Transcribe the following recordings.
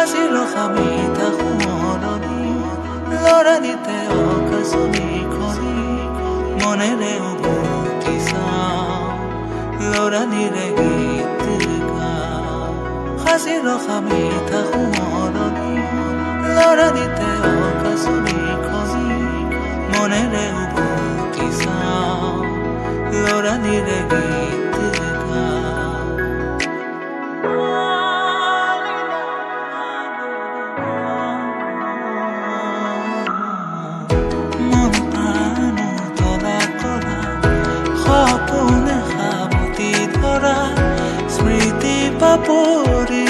হাসি ৰখা মিঠা সোঁৱৰণি লৰানিতে অকাচনি খনি মনেৰে উভতি চাওঁ লৰানিৰে গীত গাওঁ হাসি ৰখা মিঠা সোঁৱৰণি লৰানিতে অকাচনি খনি মনেৰে উভতি চাওঁ লৰানিৰে গীত গাওঁ মন প্ৰাণ তলা কৰা সপোনে সাৱটি ধৰা স্মৃতি পাপৰি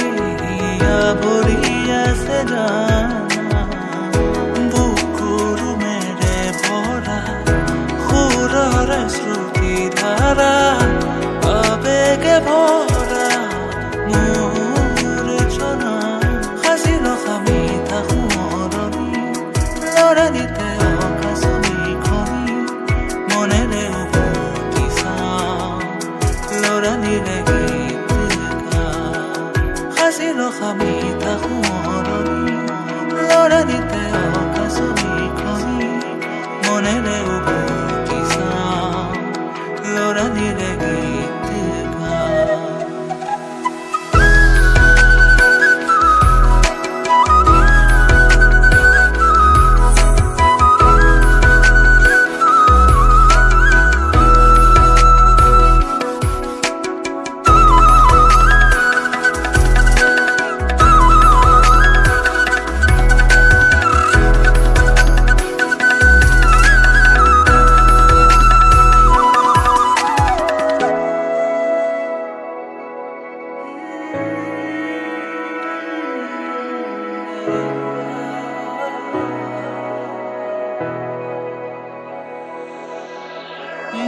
আৱৰি আছে জানা বুকুৰ মেৰে ভৰা সুৰৰে শ্ৰুতি ধাৰা আবেগে ভৰা মোৰ জনা সাঁচি ৰখা মিঠা সোঁৱৰণি লৰানিতে অকাচনি খনি মনেৰে উভতি চাওঁ লৰানিৰে গীত গাওঁ সাঁচি ৰখা মিঠা সোঁৱৰণি লৰানিতে অকাচনি খনি মনেৰে উভতি চাওঁ লৰানিৰে গীত গাওঁ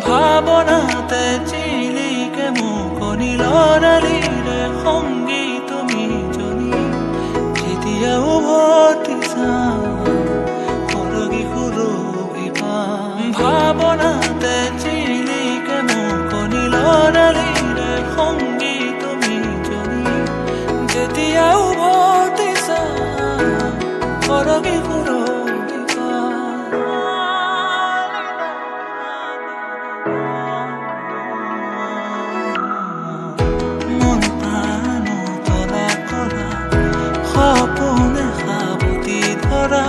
ভাৱনাতে চিলিকে মুকনি লৰালিৰে সংগী তুমি জনী যেতিয়া উভতি চাওঁ সৰগী সুৰভি পাওঁ ভাৱনাতে চিলিকে মুকনি লৰালিৰে সংগী তুমি জনী যেতিয়া উভতি চাওঁ সৰগী সুৰভি পাওঁ মন প্ৰাণ তলা কৰা সপোনে সাৱটি ধৰা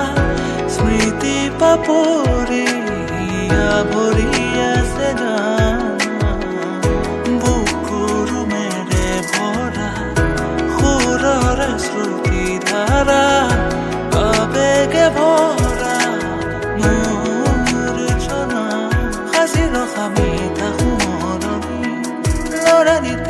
স্মৃতি পাপৰি আৱৰি আছে জানা বুকুৰ মেৰে ভৰা সুৰৰে শ্ৰুতি ধাৰা আবেগে ভৰা মোৰ জনা সাঁচি ৰখা মিঠা সোঁৱৰণি লৰানিতে